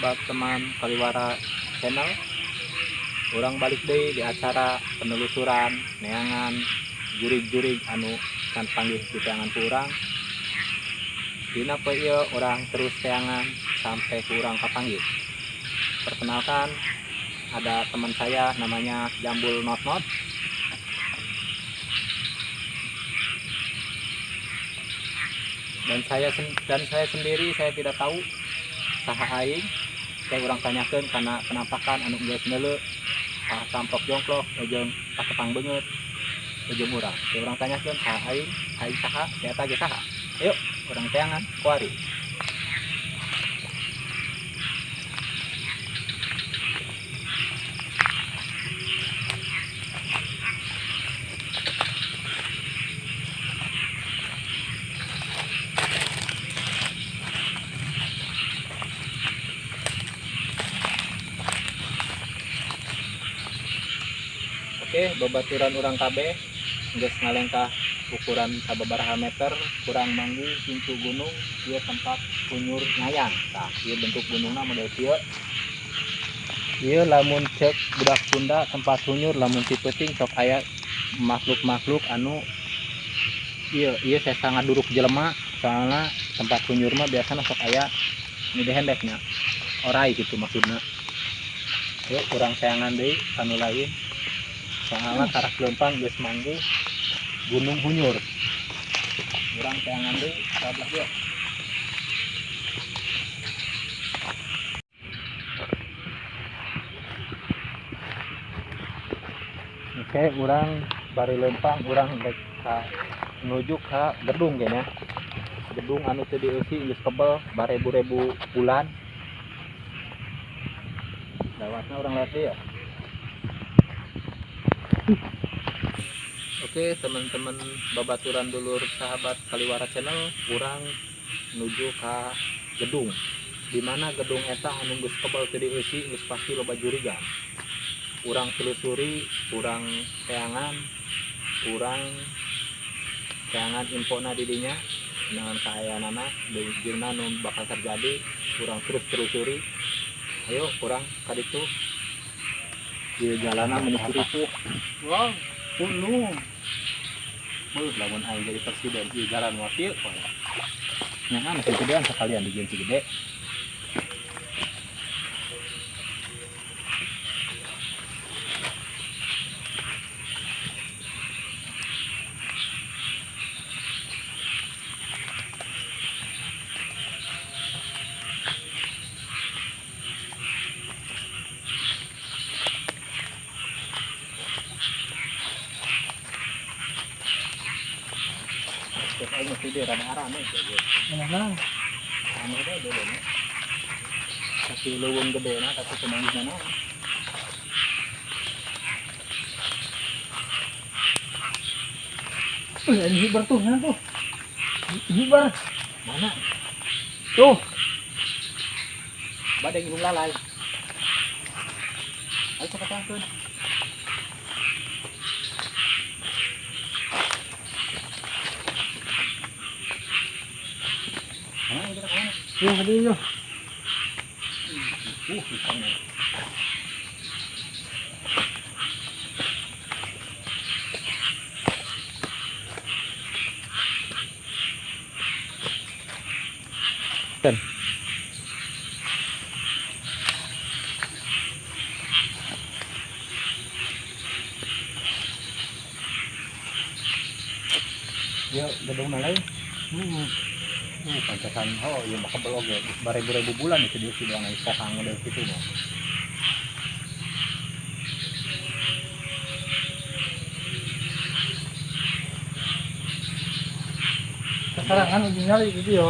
sahabat teman Kaliwara channel. Orang balik deh di acara penelusuran neangan jurig-jurig anu kan panggil di teangan kurang. Dina ieu orang terus teangan sampai kurang kapanggil. Perkenalkan, ada teman saya namanya Jambul Not-Not. Dan saya sendiri saya tidak tahu saha aing. Kayak orang tanyakan karena penampakan anu geus neuleuh, tampok jongklok, jeung pakepang beungeut, jeung urang. Kayak orang tanyakan saha aing saha, saya tanya saha. Ayo, orang teangan kuari. Oke, babaturan orang KB geus ngalengkah ukuran sababaraha meter, kurang manggi pintu gunung, ieu tempat kunyur ngayang. Tah, ieu bentuk gunungna model kieu. Ieu lamun cek budak Sunda tempat kunyur lamun ti peuting sok aya makhluk-makhluk anu ieu sesa ngaduruk jelema, soalna tempat kunyur mah biasana sok aya nu dihendeknya. Orai gitu maksudna. Yuk kurang sayangan deui anu lain. Soalnya karak lempang geus manggi gunung hunyur. Kurang sayangan deui sahabat dia. Oke, urang bari lempang urang menuju ke gedung kayaknya. Gedung anu teu dieusi geus kebel barebu-rebu bulan. Lewatna urang lihat ya. Oke, teman-teman babaturan dulur sahabat Kaliwara channel, urang menuju ke gedung. Dimana gedung eta anu geus kebal teu dieusi geus pasti loba jurigan. Urang telusuri, urang teangan infona di dinya dengan kaayaanana jeung nu bakal terjadi, urang terus telusuri. Ayo urang ka ditu. Di jalanan menuju itu. Wow, ulung. Lamun aing jadi presiden di jalan wakil poe. Nyahan masih gedean sekalian di Gensi gede. Aing mesti di rame-rame gitu. Mana? Anu teh dulu nya. Kasih leuweung gedena tapi semanggi mana? Ini hibar tuh, mana tuh? Hibar. Mana? Tuh. Badai gunung lalai. Ayo cepetan. Yo, gede yo. Ikannya. Dan yo, gedung lain. Pantesan iya mah kebel oge barebu-rebu bulan itu dieusi doang aya pohang model kitu mah. Sasarangan uji nyali gitu yo.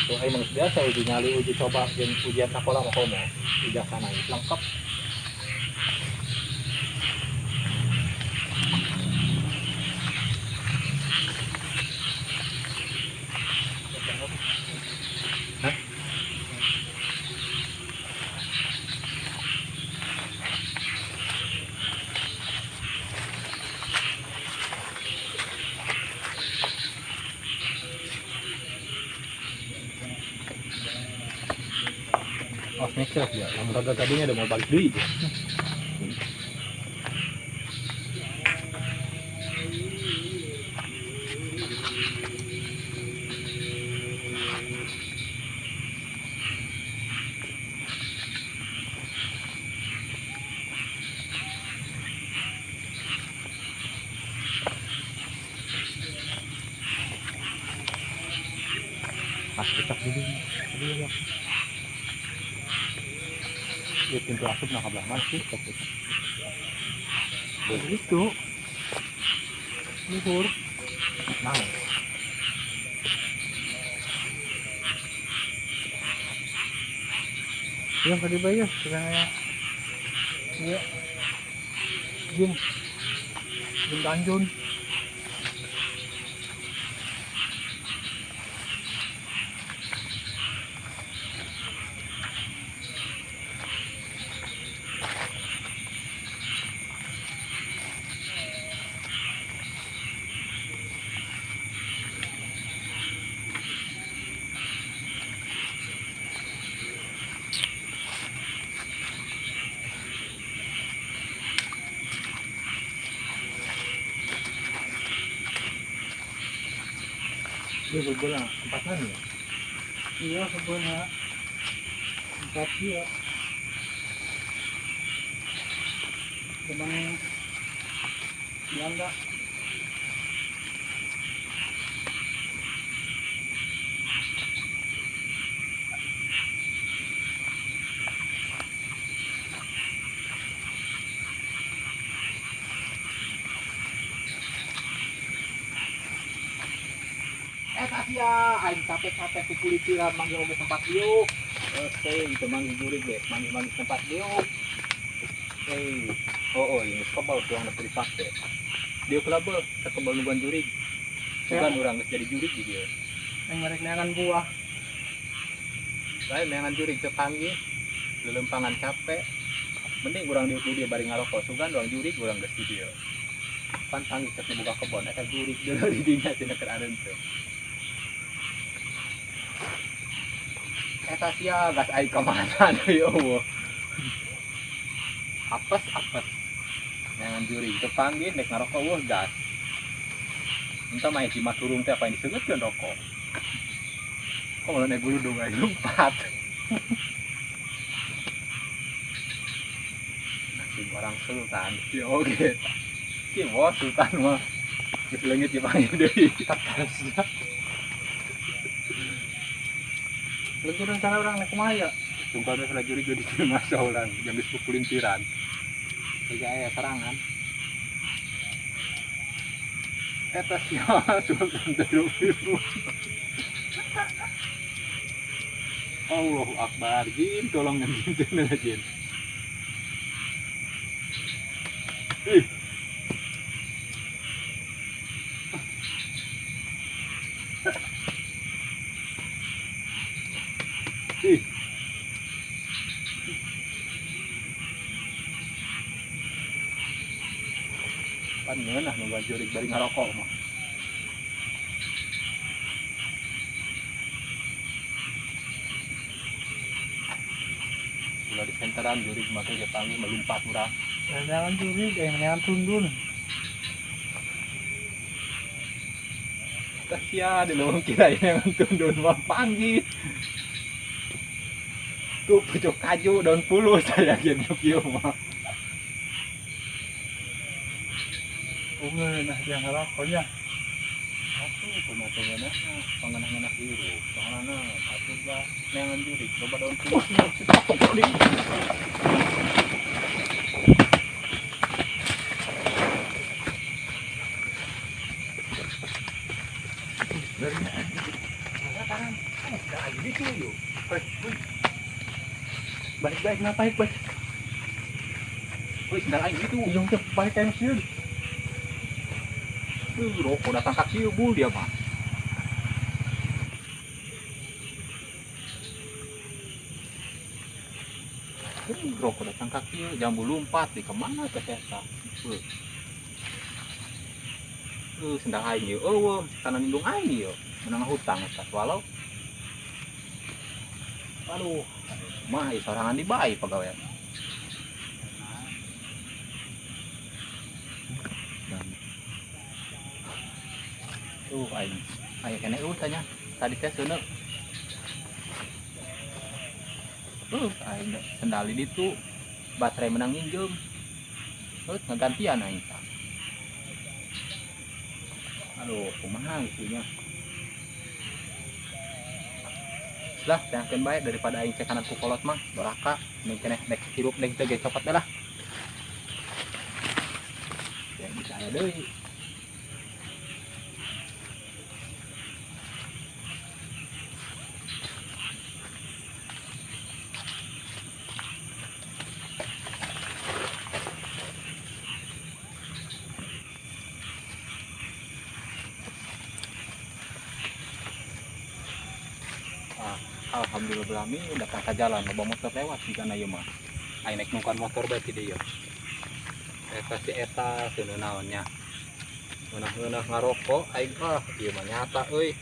Tuh aing mah biasa uji nyali, uji coba jeung ujian sakola mah komo. Ijazahna lengkap. Next ya, kamu kagak tadinya udah mau balik duit. Pas kecak dulu. Ya pintu asup nak belah masih begitu. Luhur. Nah. Yang tadi bayar sekarang ya. Jin. Jin Tanjung. Dia berbola tempat mana ya? Iya berbola tempat dia. Memang Belanda. Ya, aing capek-capek ke kulitiran manggil oge tempat diuk. Oke, itu manggil jurig deh, manggil tempat diuk. Oh, ini kebal tuang nak dipakai. Dia kelabel, kebal nuban jurig. Bukan orang geus jadi jurig di dia. Yang mereka neangan buah. Lain neangan jurig tepanggih, lelempangan capek. Mending orang diuk dia bari ngarokok, sugan orang jurig orang geus di dia. Pan panggih ket buka kebon, eta jurig dulu di dinya cenah keur areun teh. Eta sia gas aing ka mana deui eueuh. Apes. Jangan juri tepanggih nek ngarokok eueuh gas. Entah mah hiji mah turun teh apa yang disebutkeun rokok. Kok malah naik bulu dong aing lompat. Nasib orang sultan si oge. Ki bos sultan mah geus leungit dipanggil deui. Lalu rencana orang naik kumaya. Tunggal misalnya juri jadi masa orang yang disebut kulintiran. Tiga ya serangan. Eta siapa sultan terus. Allahu Akbar, Jin tolong ngejin Jin. Pan ngeunah nu jurig bari ngarokok mah. Ulah di senteran jurig mah teh panggih melumpat urang. Jangan jurig, jangan tundun. Tasya di leuweung kira yang tundun mah panggih. Tuh pucuk kaju daun puluh saya gitu kieu mah. Nah yang harapannya aku pemotongnya pengenah-engenah biru soalnya aku juga neangan jurig coba daun puluh baik-baik ngapain baik wih sendal aing gitu ujung teh baik kayak sieun. Rokok datang kaki bul dia mah. Rokok datang kaki jambu lompat di kemana ke eta. Sendal aing ieu eueuh tanah lindung aing ieu menang hutang eta walau. Aduh. mah sorangan di bayi pegawai. Tuh aing kene tanya tadi teh seuneu. Aing sendali ditu baterai menang minjem. Ngegantian aing. Aduh, kumaha itunya. Lah, tengahkeun bae daripada aing cek kanan ku kolot mah, doraka. Ning keneh dek hirup dek teh ge copot teh lah. Ya bisa aya deui. Alhamdulillah belami datang ke jalan loba motor lewat di kana ieu mah. Aing naik nungkan motor bae ti dieu. Eta si eta seuneu naonnya. Ngeunah ngarokok aing ieu mah nyata euy.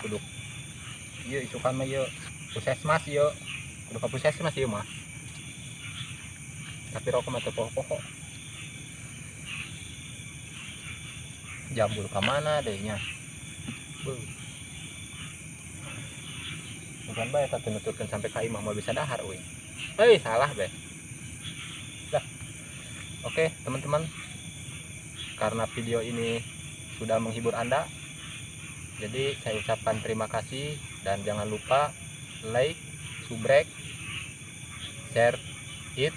Kudu ieu isukan mah ieu puskesmas ieu. Kudu ka puskesmas ieu mah. Tapi rokok mah teu pokok. Jambul ka mana deui nya. Bukan bae tak nuturkeun sampai ka imah mau bisa dahar euy. Salah be. Dah. Oke, teman-teman. Karena video ini sudah menghibur Anda. Jadi saya ucapkan terima kasih dan jangan lupa like, subrek, share it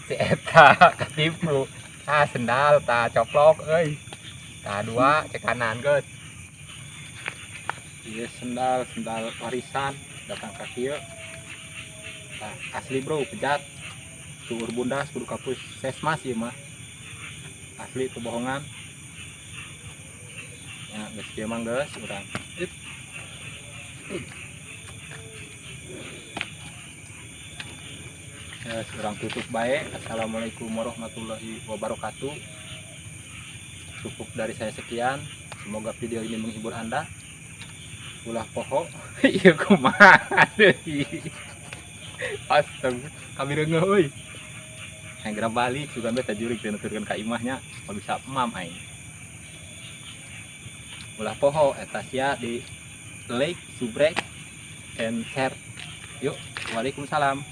si eta katipu. Sendal ta coplok euy. Ta dua cek kanan geus. Iya sendal warisan datang ke kieu. Nah, asli bro pejat. Tuur bundas kudu ka puskesmas ieu mah. Asli itu bohongan. Ya geus kieu mah geus urang. Ya urang tutup bae. Assalamualaikum warahmatullahi wabarakatuh. Cukup dari saya sekian. Semoga video ini menghibur Anda. Ulah poho ieu kumaha deui. Astaga, kami reungeuh euy. Aing geura balik sugan teh jurig teh nuturkeun ka imahnya, mau bisa emam aing. Ulah poho eta sia di like, subrek, and share. Yuk, waalaikumsalam.